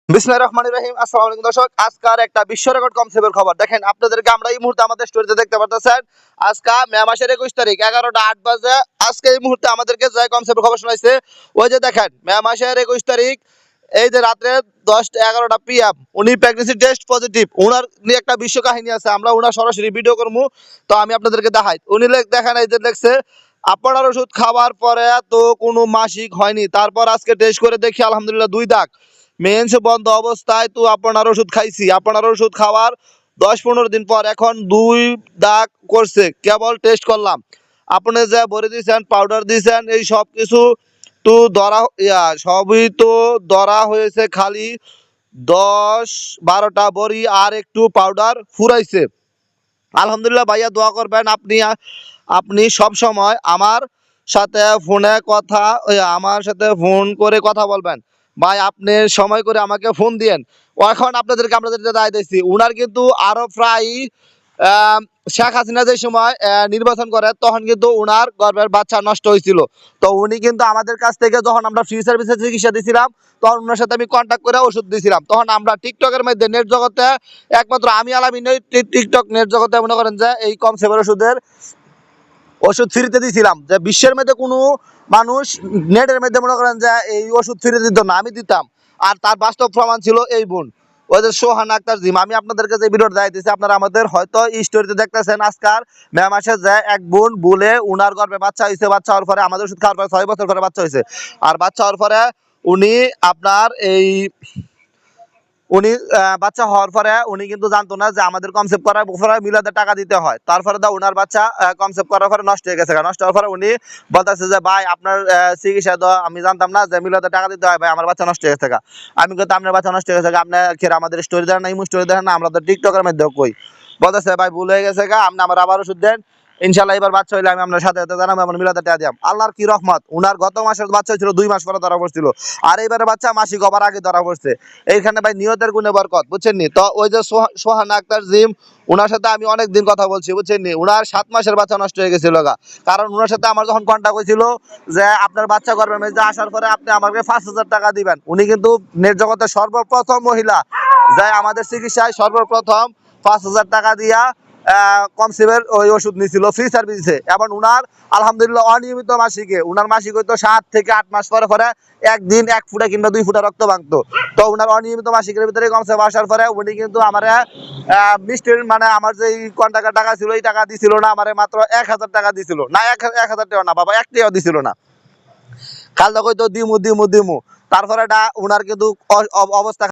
বিসমিল্লাহির রহমানির রহিম। আসসালামু আলাইকুম দর্শক, আজকের একটা বিশ্ব রেকর্ড কনসেপ্টের খবর দেখেন আপনাদেরকে আমরা এই মুহূর্তে আমাদের স্টোরিতে দেখতে পারতেছেন। আজকে মে মাসের 21 তারিখ 11টা 8 বাজে আজকে এই মুহূর্তে আমাদেরকে যে কনসেপ্টের খবর শোনাইছে ওই যে দেখেন মে মাসের 21 তারিখ এই যে রাত্রে 10-11টা PM উনি প্রেগন্যান্সি টেস্ট পজিটিভ। উনার নিয়ে একটা বিশ্ব কাহিনী আছে, আমরা উনার সরাসরি ভিডিও করবো। তো আমি আপনাদেরকে দেখাই। উনি দেখেন এই যে লেখছে আপনার ওষুধ খাওয়ার পরে তো কোনো মাসিক হয়নি, তারপর আজকে টেস্ট করে দেখি আলহামদুলিল্লাহ 2 দাগ মেন্স বন্ধ অবস্থায়। তো আপনার ওষুধ খাইছি, আপনার ওষুধ খাওয়ার 10-15 দিন পর এখন 2 দাগ করছে, কেবল টেস্ট করলাম। আপনি যে ভরে দিয়েছেন পাউডার দিয়েছেন এই সব কিছু তো ধরা সবই তো ধরা হয়েছে, খালি 10-12টা বড়ি আর একটু পাউডার ফুরাইছে। আলহামদুলিল্লাহ ভাইয়া, দোয়া করবেন। আপনি সব সময় আমার সাথে আমার সাথে ফোন করে কথা বলবেন ভাই, আপনি সময় করে আমাকে ফোন দিয়েন। এখন আমরা যেটা রায় দিয়েছি, উনার কিন্তু আরো প্রায় শেখ হাসিনা যে সময় নির্বাচন করে তখন কিন্তু উনার গর্ভের বাচ্চা নষ্ট হয়েছিল। তো উনি কিন্তু আমাদের কাছ থেকে যখন আমরা ফ্রি সার্ভিসে চিকিৎসা দিয়েছিলাম তখন ওনার সাথে আমি কন্ট্যাক্ট করে ওষুধ দিয়েছিলাম। তখন আমরা টিকটকের মধ্যে নেট জগতে একমাত্র আমি আলামিন টিকটক নেট জগতে মনে করেন যে এই কম সেভের ওষুধ ফ্রিতে দিয়েছিলাম, যে বিশ্বের মধ্যে কোনো মানুষ নেটের মধ্যে মনে করেন যে এই ওষুধ ফ্রিতে দিত না, আমি দিতাম। আর তার বাস্তব প্রমাণ ছিল এই বোন, ওই যে সোহানা আক্তার জিম। আমি আপনাদেরকে যে ভিডিওটা দিয়েছি আপনারা আমাদের হয়তো স্টোরিতে দেখতেছেন, আজকাল মে মাসে যে এক বোন বলে উনার গর্ভে বাচ্চা হয়েছে, বাচ্চা হওয়ার পরে আমাদের ওষুধ খাওয়ার পরে 6 বছর পরে বাচ্চা হয়েছে। আর বাচ্চা হওয়ার পরে উনি আপনার উনি বাচ্চা হওয়ার পরে উনি কিন্তু জানতো না যে আমাদের কনসেপ্ট করার পরে মিলাতে টাকা দিতে হয়। তারপরে উনার বাচ্চা কনসেপ্ট করার পরে নষ্ট হয়ে গেছে। নষ্ট হওয়ার পরে উনি বলতেছে যে ভাই আপনার চিকিৎসা আমি জানতাম না যে মিলাতে টাকা দিতে হয়, ভাই আমার বাচ্চা নষ্ট হয়ে গেছে। আমি কিন্তু আপনার বাচ্চা নষ্ট হয়ে গেছে, আপনি আমাদের স্টোরি দেন না, ইমো স্টোরি দেন না, আমরা তো টিকটকের মধ্যে কই। বলতেছে ভাই ভুল হয়ে গেছে, আপনি আমার আবার ওষুধ দেন, ইনশাল্লাহ এবার বাচ্চা হইলে আমি আপনার সাথে সাথে জানাবো, আমার মিলাতে টাকা দিলাম। আল্লাহর কি রহমত, উনার গত মাসের বাচ্চা হয়েছিল 2 মাস পরে ধরা পড়ছিল, আর এইবারে বাচ্চা মাসিক হবার আগে ধরা পড়ছে। এইখানে ভাই নিয়তের গুণে বরকত, বুঝছেন নি? তো ওই যে সোহানা আক্তার জিম, উনার সাথে আমি অনেক দিন কথা বলছি, বুঝছেন নি? উনার 7 মাসের বাচ্চা নষ্ট হয়ে গেছিল কারণ উনার সাথে আমার যখন কন্ট্যাক্ট হয়েছিল যে আপনার বাচ্চা গর্ভের মধ্যে আসার পরে আপনি আমাকে 5,000 টাকা দিবেন। উনি কিন্তু নেট জগতের সর্বপ্রথম মহিলা যাই আমাদের চিকিৎসায় সর্বপ্রথম 5,000 টাকা দিয়া কমসিভের ওই ওষুধ নিয়েছিল ফ্রি সার্ভিসে। এবং উনার আলহামদুলিল্লাহ অনিয়মিত মাসিকে, উনার মাসিক হইতো 7 থেকে 8 মাস পরে পরে একদিন 1 ফুটা কিংবা 2 ফুটা রক্ত ভাঙতো। তো উনার অনিয়মিত মাসিকের ভিতরে কমসেভ আসার পরে উনি কিন্তু আমার মিষ্টির মানে আমার যে কন্ট্যাক্টের টাকা ছিল এই টাকা দিছিল না, আমার মাত্র 1,000 টাকা দিছিল না। 1,000 টাকা না বাবা, 1 টাকাও দিছিল না। খালদা কইতো দিমু দিমু দিমু, তারপরে উনার কিন্তু অবস্থা